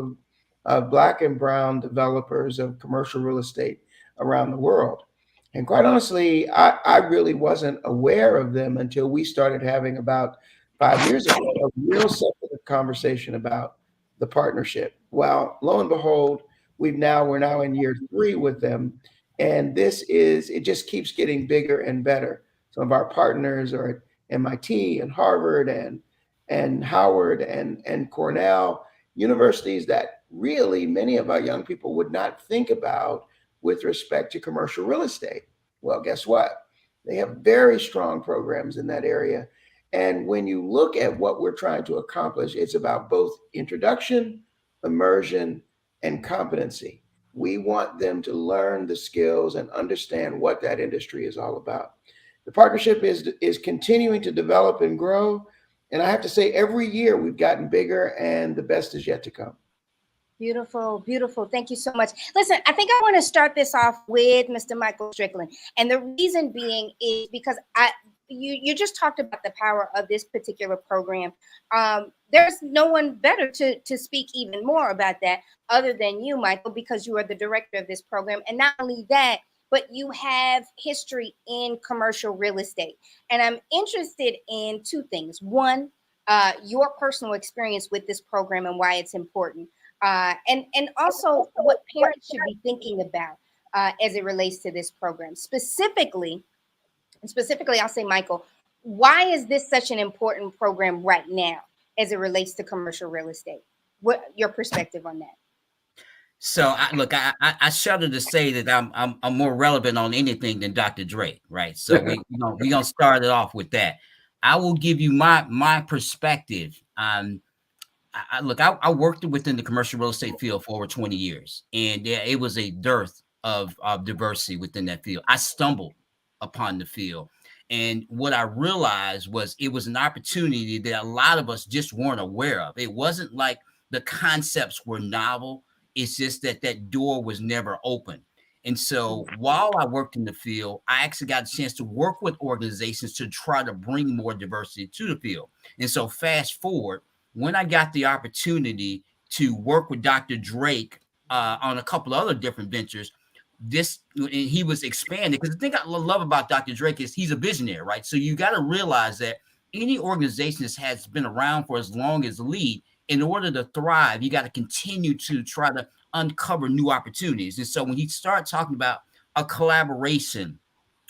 of Black and Brown developers of commercial real estate around the world. And quite honestly, I really wasn't aware of them until we started having about 5 years ago a real substantive conversation about the partnership. Well, lo and behold, we're now in year 3 with them, and it just keeps getting bigger and better. Some of our partners are at MIT and Harvard and Howard and Cornell, universities that really many of our young people would not think about with respect to commercial real estate. Well, guess what? They have very strong programs in that area. And when you look at what we're trying to accomplish, it's about both introduction, immersion, and competency. We want them to learn the skills and understand what that industry is all about. The partnership is continuing to develop and grow. And I have to say, every year we've gotten bigger, and the best is yet to come. Beautiful, beautiful. Thank you so much. Listen, I think I want to start this off with Mr. Michael Strickland. And the reason being is because you just talked about the power of this particular program. There's no one better to speak even more about that other than you, Michael, because you are the director of this program. And not only that, but you have history in commercial real estate. And I'm interested in 2 things. One, your personal experience with this program and why it's important. And also what parents should be thinking about as it relates to this program. Specifically, I'll say, Michael, why is this such an important program right now as it relates to commercial real estate? What your perspective on that? So I shudder to say that I'm more relevant on anything than Dr. Drake, right? So we're gonna start it off with that. I will give you my perspective. I worked within the commercial real estate field for over 20 years, and it was a dearth of diversity within that field. I stumbled upon the field, and what I realized was it was an opportunity that a lot of us just weren't aware of. It wasn't like the concepts were novel. It's just that door was never open. And so while I worked in the field, I actually got a chance to work with organizations to try to bring more diversity to the field. And so fast forward, when I got the opportunity to work with Dr. Drake on a couple of other different ventures, he was expanding, because the thing I love about Dr. Drake is he's a visionary, right? So you got to realize that any organization that has been around for as long as LEAD, in order to thrive, you got to continue to try to uncover new opportunities. And so when he started talking about a collaboration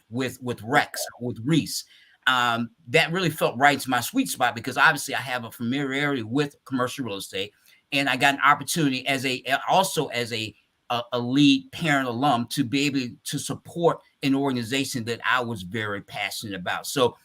with Rex, with Reese, that really felt right to my sweet spot, because obviously I have a familiarity with commercial real estate, and I got an opportunity as a LEAD parent alum to be able to support an organization that I was very passionate about. So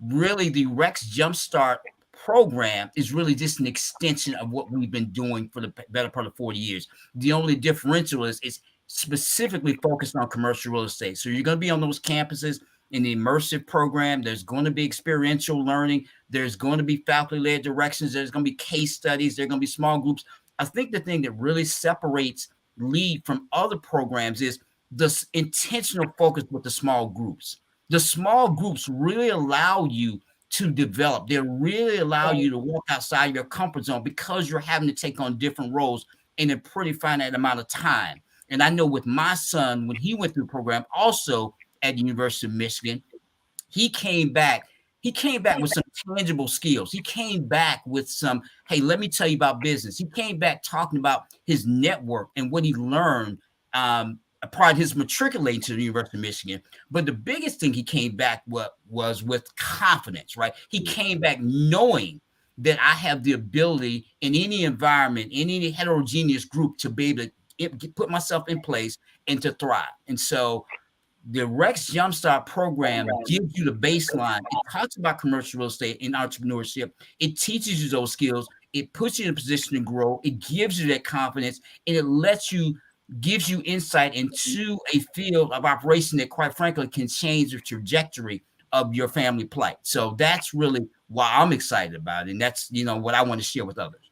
really the Rex Jumpstart program is really just an extension of what we've been doing for the better part of 40 years. The only differential is it's specifically focused on commercial real estate. So you're going to be on those campuses in the immersive program. There's going to be experiential learning. There's going to be faculty-led directions. There's going to be case studies. There's going to be small groups. I think the thing that really separates LEAD from other programs is this intentional focus with the small groups. The small groups really allow you to develop. They really allow you to walk outside your comfort zone because you're having to take on different roles in a pretty finite amount of time. And I know with my son, when he went through the program, also at the University of Michigan, he came back with some tangible skills. He came back with some, hey, let me tell you about business. He came back talking about his network and what he learned prior to his matriculating to the University of Michigan. But the biggest thing he came back was with confidence, right? He came back knowing that I have the ability in any environment, in any heterogeneous group, to be able to put myself in place and to thrive. And so the Rex Jumpstart program gives you the baseline. It talks about commercial real estate and entrepreneurship. It teaches you those skills. It puts you in a position to grow. It gives you that confidence, and it gives you insight into a field of operation that, quite frankly, can change the trajectory of your family plight. So that's really why I'm excited about it. And that's, what I want to share with others.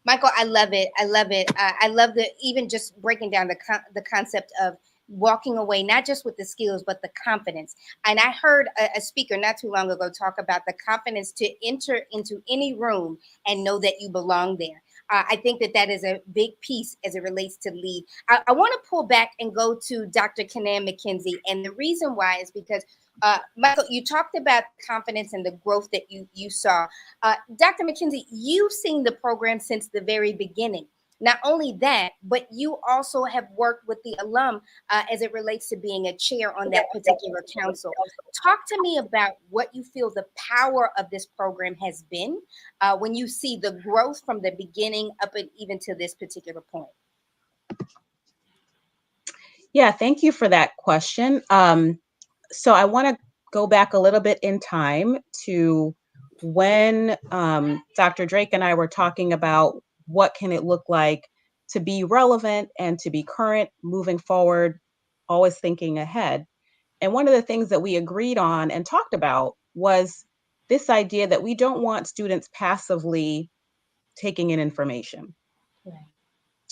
Michael, I love it. I love it. I love even just breaking down the concept of walking away, not just with the skills, but the confidence. And I heard a speaker not too long ago talk about the confidence to enter into any room and know that you belong there. I think that is a big piece as it relates to LEAD. I want to pull back and go to Dr. Kenan McKenzie. And the reason why is because, Michael, you talked about confidence and the growth that you saw. Dr. McKenzie, you've seen the program since the very beginning. Not only that, but you also have worked with the alum as it relates to being a chair on that particular council. Talk to me about what you feel the power of this program has been when you see the growth from the beginning up and even to this particular point. Yeah, thank you for that question. So I want to go back a little bit in time to when Dr. Drake and I were talking about what can it look like to be relevant and to be current, moving forward, always thinking ahead. And one of the things that we agreed on and talked about was this idea that we don't want students passively taking in information.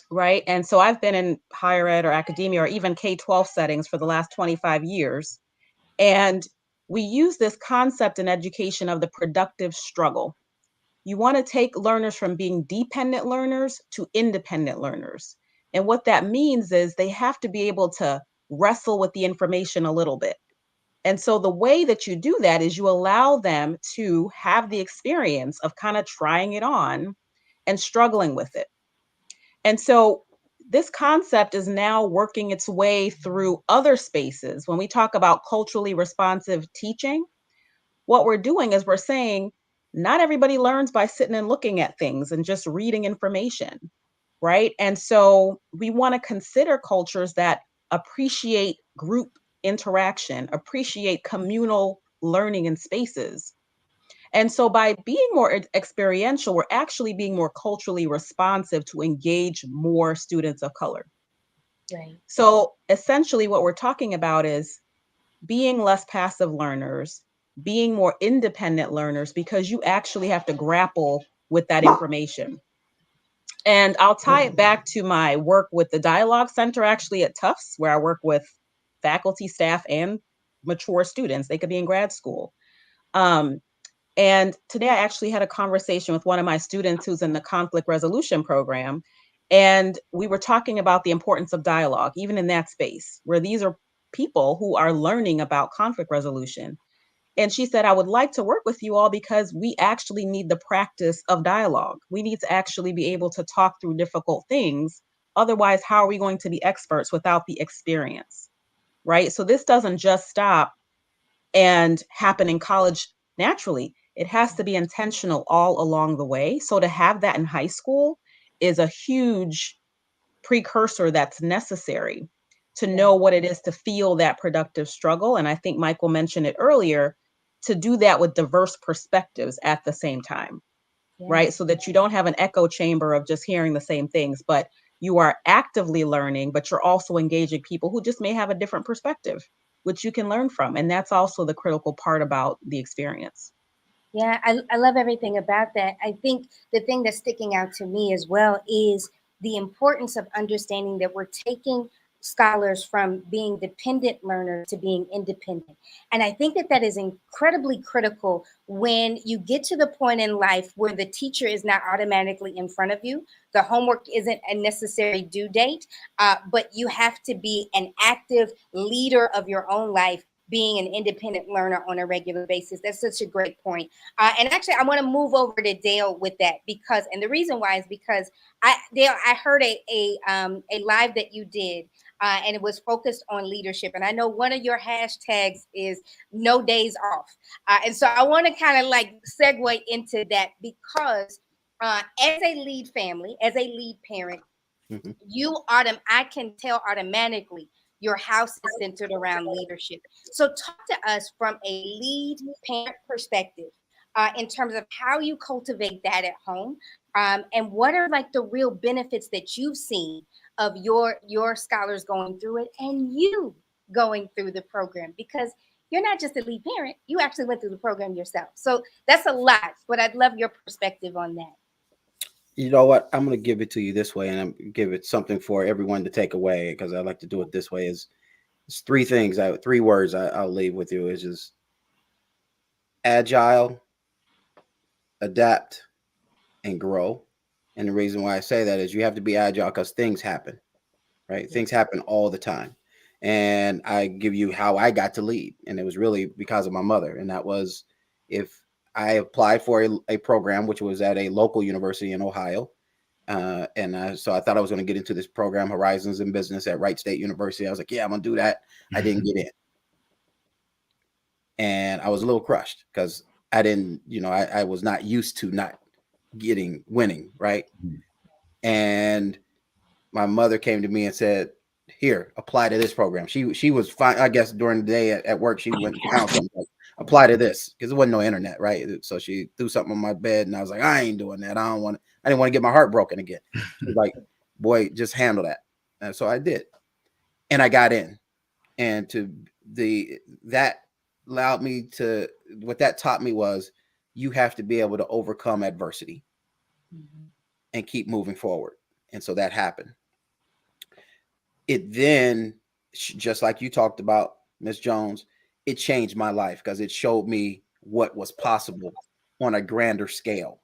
Right. And so I've been in higher ed or academia or even K-12 settings for the last 25 years. And we use this concept in education of the productive struggle. You want to take learners from being dependent learners to independent learners. And what that means is they have to be able to wrestle with the information a little bit. And so the way that you do that is you allow them to have the experience of kind of trying it on and struggling with it. And so this concept is now working its way through other spaces. When we talk about culturally responsive teaching, what we're doing is we're saying, not everybody learns by sitting and looking at things and just reading information, right? And so we want to consider cultures that appreciate group interaction, appreciate communal learning in spaces. And so by being more experiential, we're actually being more culturally responsive to engage more students of color. Right. So essentially what we're talking about is being less passive learners, being more independent learners, because you actually have to grapple with that information. And I'll tie it back to my work with the Dialogue Center, actually at Tufts, where I work with faculty, staff, and mature students. They could be in grad school. And today I actually had a conversation with one of my students who's in the conflict resolution program. And we were talking about the importance of dialogue, even in that space, where these are people who are learning about conflict resolution. And she said, I would like to work with you all because we actually need the practice of dialogue. We need to actually be able to talk through difficult things. Otherwise, how are we going to be experts without the experience, right? So this doesn't just stop and happen in college naturally. It has to be intentional all along the way. So to have that in high school is a huge precursor that's necessary to know what it is to feel that productive struggle. And I think Michael mentioned it earlier, to do that with diverse perspectives at the same time, right? So that you don't have an echo chamber of just hearing the same things, but you are actively learning, but you're also engaging people who just may have a different perspective. which you can learn from. And that's also the critical part about the experience. Yeah, I love everything about that. I think the thing that's sticking out to me as well is the importance of understanding that we're taking scholars from being dependent learners to being independent. And I think that that is incredibly critical when you get to the point in life where the teacher is not automatically in front of you. The homework isn't a necessary due date, but you have to be an active leader of your own life, being an independent learner on a regular basis. That's such a great point. And actually, I want to move over to Dale with that because, and the reason why is because Dale, I heard a live that you did, and it was focused on leadership. And I know one of your hashtags is no days off. And so I want to kind of like segue into that because as a lead family, as a lead parent, I can tell automatically your house is centered around leadership. So talk to us from a lead parent perspective in terms of how you cultivate that at home, and what are like the real benefits that you've seen of your scholars going through it and you going through the program, because you're not just a lead parent, you actually went through the program yourself. So that's a lot, but I'd love your perspective on that. You know what? I'm going to give it to you this way, and I'm give it something for everyone to take away because I like to do it this way. Is it's three words I'll leave with you is just agile, adapt, and grow. And the reason why I say that is you have to be agile because things happen, right? Things happen all the time. And I give you how I got to lead, and it was really because of my mother. And that was if I applied for a program which was at a local university in Ohio. So I thought I was going to get into this program, Horizons in Business at Wright State University. I was like, yeah, I'm going to do that. I didn't get in. And I was a little crushed because I didn't, I was not used to not winning, right? And my mother came to me and said, here, apply to this program. She was fine. I guess during the day at work, she went and found something like, apply to this because there wasn't no internet, right? So she threw something on my bed and I was like, I ain't doing that. I didn't want to get my heart broken again. She was like, boy, just handle that. And so I did. And I got in. And that allowed me to, what that taught me was you have to be able to overcome adversity and keep moving forward. And so that happened. It then, just like you talked about, Ms. Jones, it changed my life because it showed me what was possible on a grander scale.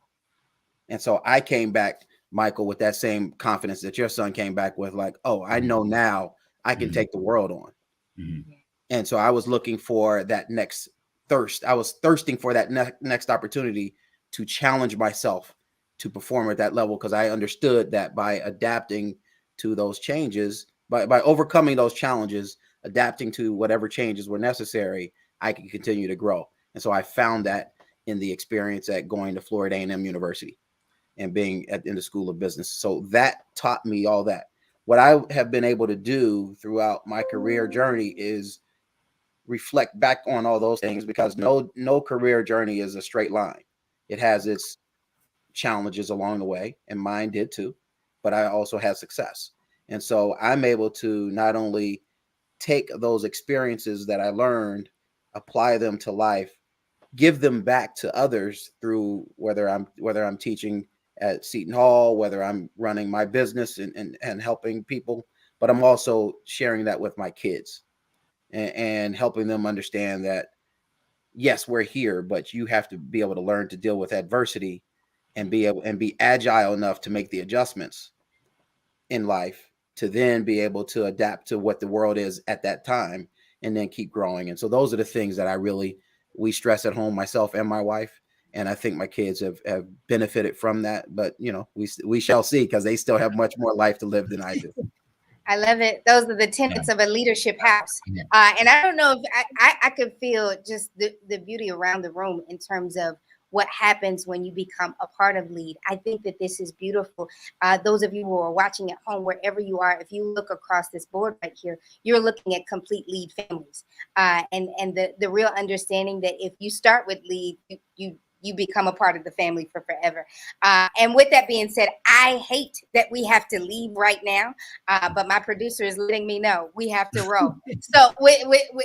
And so I came back, Michael, with that same confidence that your son came back with, like, oh, I know now I can take the world on. And so I was looking for that next thirst. I was thirsting for that next opportunity to challenge myself to perform at that level because I understood that by adapting to those changes, by overcoming those challenges, adapting to whatever changes were necessary, I could continue to grow. And so I found that in the experience at going to Florida A&M University and being in the School of Business. So that taught me all that. What I have been able to do throughout my career journey is reflect back on all those things because no career journey is a straight line. It has its challenges along the way, and mine did too, but I also had success. And so I'm able to not only take those experiences that I learned, apply them to life, give them back to others through whether I'm teaching at Seton Hall, whether I'm running my business and helping people, but I'm also sharing that with my kids and helping them understand that, yes, we're here, but you have to be able to learn to deal with adversity and be agile enough to make the adjustments in life to then be able to adapt to what the world is at that time and then keep growing. And so those are the things that we stress at home, myself and my wife. And I think my kids have benefited from that, but we shall see because they still have much more life to live than I do. I love it. Those are the tenets of a leadership house. And I don't know if I could feel just the beauty around the room in terms of what happens when you become a part of LEAD. I think that this is beautiful. Those of you who are watching at home, wherever you are, if you look across this board right here, you're looking at complete LEAD families. And the real understanding that if you start with LEAD, you you become a part of the family for forever. And with that being said, I hate that we have to leave right now, but my producer is letting me know we have to roll. So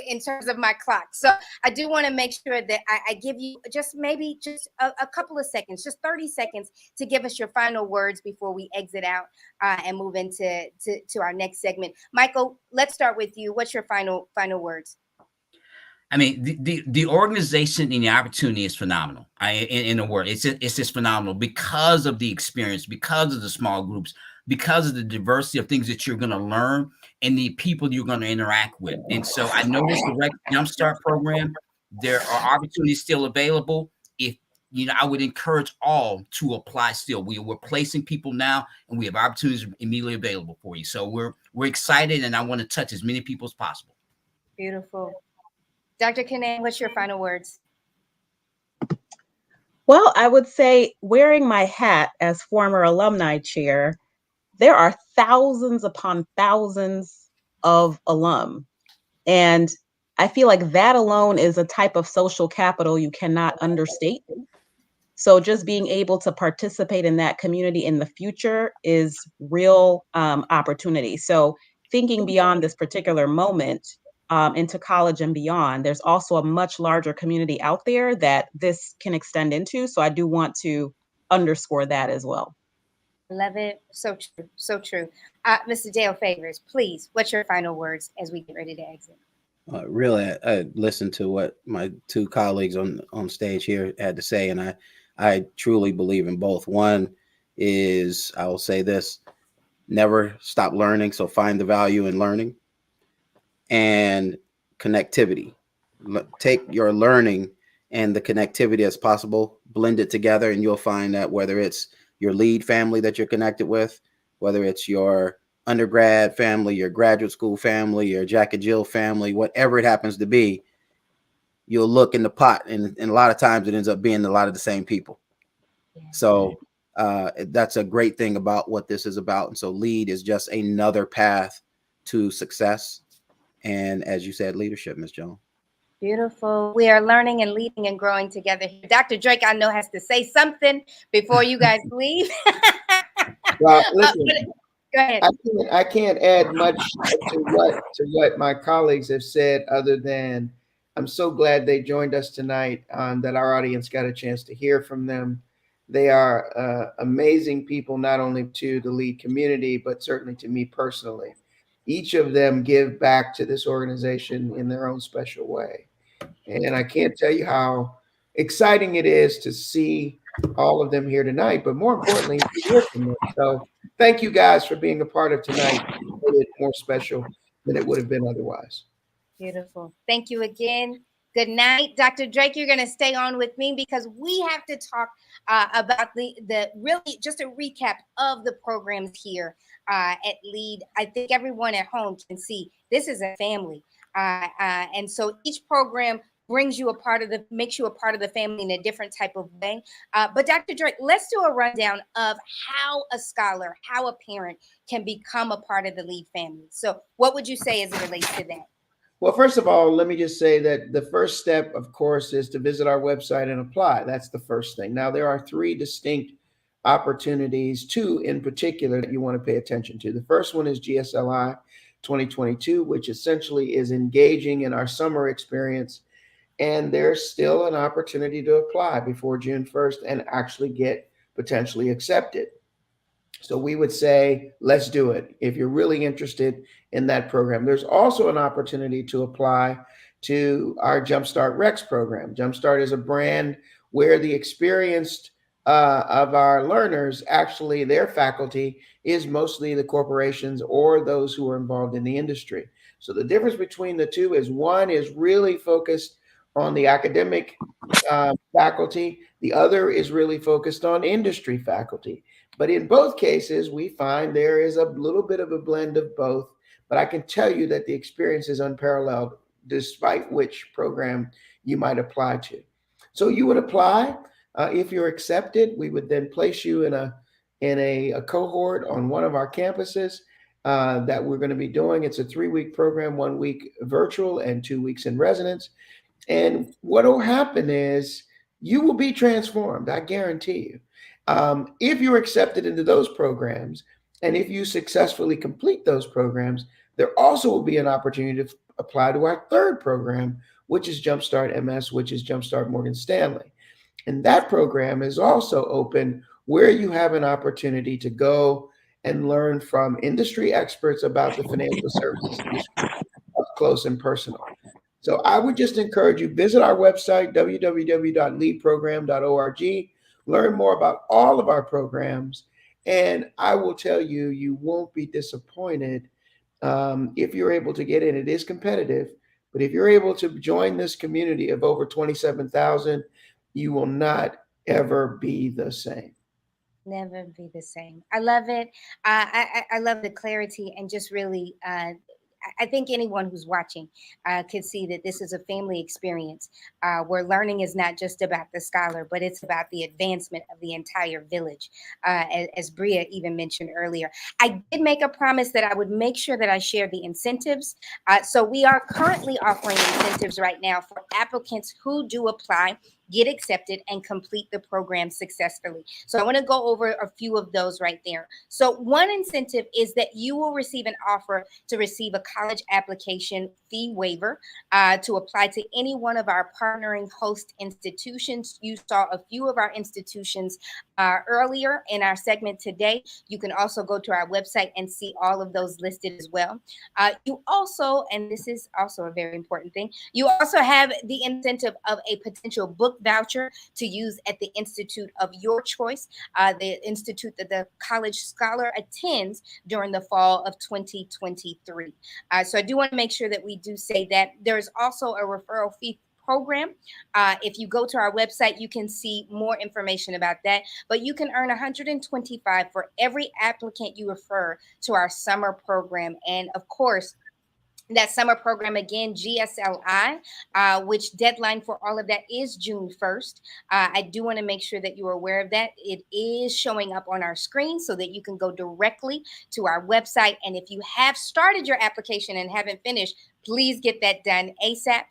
in terms of my clock. So I do want to make sure that I give you just maybe just a couple of seconds, just 30 seconds to give us your final words before we exit out and move into to our next segment. Michael, let's start with you. What's your final words? I mean, the organization and the opportunity is phenomenal. In a word, it's just phenomenal because of the experience, because of the small groups, because of the diversity of things that you're going to learn and the people you're going to interact with. And so I noticed the Rec Jumpstart program, there are opportunities still available. If I would encourage all to apply still. We're placing people now, and we have opportunities immediately available for you. So we're excited, and I want to touch as many people as possible. Beautiful. Dr. Kanan, what's your final words? Well, I would say, wearing my hat as former alumni chair, there are thousands upon thousands of alum. And I feel like that alone is a type of social capital you cannot understate. So just being able to participate in that community in the future is real opportunity. So thinking beyond this particular moment, into college and beyond, there's also a much larger community out there that this can extend into. So I do want to underscore that as well. Love it. So true. So true. Mr. Dale Favors, please, what's your final words as we get ready to exit? Really, I listened to what my two colleagues on stage here had to say, and I truly believe in both. One is, I will say this, never stop learning. So find the value in learning. And connectivity. Take your learning and the connectivity as possible, blend it together, and you'll find that whether it's your lead family that you're connected with, whether it's your undergrad family, your graduate school family, your Jack and Jill family, whatever it happens to be, you'll look in the pot, and a lot of times it ends up being a lot of the same people. So that's a great thing about what this is about. And so LEAD is just another path to success. And as you said, leadership, Ms. Jones. Beautiful. We are learning and leading and growing together here. Dr. Drake, I know, has to say something before you guys leave. Well, listen, go ahead. I can't add much to what my colleagues have said, other than I'm so glad they joined us tonight, that our audience got a chance to hear from them. They are amazing people, not only to the LEAD community, but certainly to me personally. Each of them give back to this organization in their own special way. And I can't tell you how exciting it is to see all of them here tonight, but more importantly, to hear from them. So thank you guys for being a part of tonight. You made it more special than it would have been otherwise. Beautiful. Thank you again. Good night. Dr. Drake, you're going to stay on with me because we have to talk about the really just a recap of the programs here at LEAD. I think everyone at home can see this is a family. And so each program makes you a part of the family in a different type of way. But Dr. Drake, let's do a rundown of how a scholar, how a parent can become a part of the LEAD family. So what would you say as it relates to that? Well, first of all, let me just say that the first step, of course, is to visit our website and apply. That's the first thing. Now, there are three distinct opportunities, two in particular that you want to pay attention to. The first one is GSLI 2022, which essentially is engaging in our summer experience. And there's still an opportunity to apply before June 1st and actually get potentially accepted. So we would say, let's do it if you're really interested in that program. There's also an opportunity to apply to our Jumpstart Rex program. Jumpstart is a brand where the experienced of our learners, actually their faculty is mostly the corporations or those who are involved in the industry. So the difference between the two is one is really focused on the academic faculty. The other is really focused on industry faculty. But in both cases, we find there is a little bit of a blend of both. But I can tell you that the experience is unparalleled, despite which program you might apply to. So you would apply. If you're accepted, we would then place you in a cohort on one of our campuses that we're going to be doing. It's a 3-week program, 1 week virtual and 2 weeks in residence. And what will happen is you will be transformed. I guarantee you. If you're accepted into those programs, and if you successfully complete those programs, there also will be an opportunity to apply to our third program, which is Jumpstart MS, which is Jumpstart Morgan Stanley. And that program is also open where you have an opportunity to go and learn from industry experts about the financial services industry up close and personal. So I would just encourage you, visit our website, www.leadprogram.org, learn more about all of our programs, and I will tell you, you won't be disappointed if you're able to get in. It is competitive, but if you're able to join this community of over 27,000, you will not ever be the same. Never be the same. I love it. I love the clarity and just really I think anyone who's watching can see that this is a family experience where learning is not just about the scholar, but it's about the advancement of the entire village. As Bria even mentioned earlier, I did make a promise that I would make sure that I share the incentives. So we are currently offering incentives right now for applicants who do apply, get accepted, and complete the program successfully. So I want to go over a few of those right there. So one incentive is that you will receive an offer to receive a college application fee waiver to apply to any one of our partnering host institutions. You saw a few of our institutions earlier in our segment today. You can also go to our website and see all of those listed as well. You also, and this is also a very important thing, you also have the incentive of a potential book voucher to use at the institute of your choice, the institute that the college scholar attends during the fall of 2023. So I do want to make sure that we do say that there's also a referral fee program. If you go to our website, you can see more information about that, but you can earn $125 for every applicant you refer to our summer program. And of course, that summer program again, GSLI, which deadline for all of that is June 1st. I do want to make sure that you're aware of that. It is showing up on our screen so that you can go directly to our website. And if you have started your application and haven't finished, please get that done ASAP.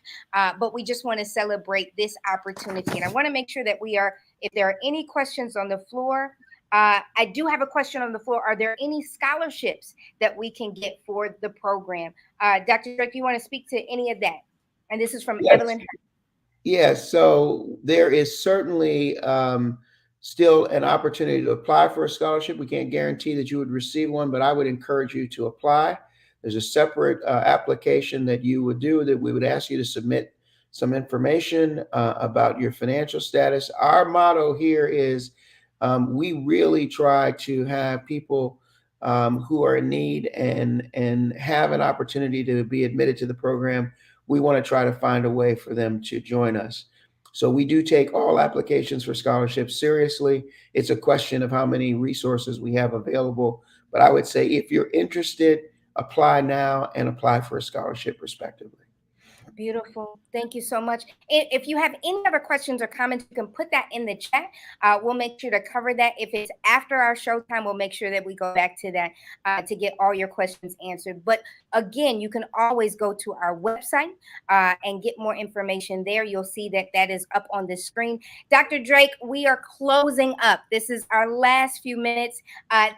But we just want to celebrate this opportunity. And I want to make sure that if there are any questions on the floor, I do have a question on the floor. Are there any scholarships that we can get for the program? Dr. Drake, you want to speak to any of that? And this is from Evelyn. Yes, so there is certainly still an opportunity to apply for a scholarship. We can't guarantee that you would receive one, but I would encourage you to apply. There's a separate application that you would do that we would ask you to submit some information about your financial status. Our motto here is we really try to have people who are in need and have an opportunity to be admitted to the program. We want to try to find a way for them to join us. So we do take all applications for scholarships seriously. It's a question of how many resources we have available. But I would say if you're interested, apply now and apply for a scholarship respectively. Beautiful. Thank you so much. If you have any other questions or comments, you can put that in the chat. We'll make sure to cover that. If it's after our show time, we'll make sure that we go back to that to get all your questions answered. But again, you can always go to our website and get more information there. You'll see that that is up on the screen. Dr. Drake, we are closing up. This is our last few minutes.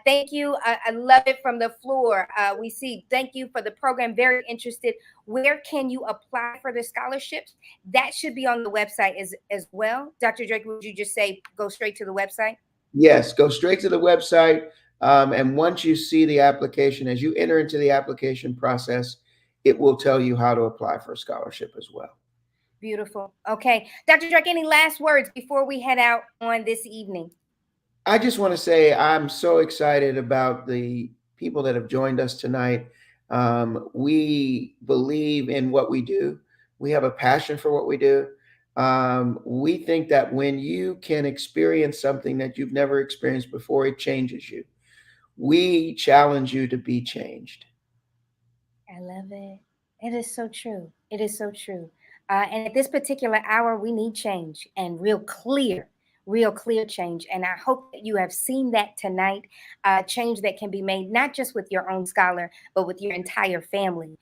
Thank you. I love it from the floor. We see, thank you for the program. Very interested. Where can you apply for the scholarships? That should be on the website as well. Dr. Drake, would you just say go straight to the website? Yes, go straight to the website. And once you see the application, as you enter into the application process, it will tell you how to apply for a scholarship as well. Beautiful. Okay. Dr. Drake, any last words before we head out on this evening? I just want to say I'm so excited about the people that have joined us tonight. We believe in what we do. We have a passion for what we do. We think that when you can experience something that you've never experienced before, it changes you. We challenge you to be changed. I love it. It is so true. It is so true. And at this particular hour, we need change and real clear. real clear change. And I hope that you have seen that tonight, change that can be made, not just with your own scholar, but with your entire family,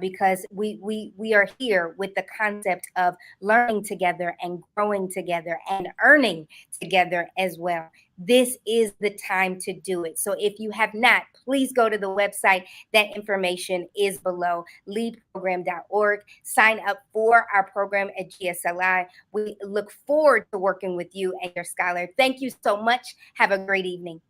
because we are here with the concept of learning together and growing together and earning together as well. This is the time to do it. So if you have not, please go to the website. That information is below, leadprogram.org. Sign up for our program at GSLI. We look forward to working with you and your scholar. Thank you so much. Have a great evening.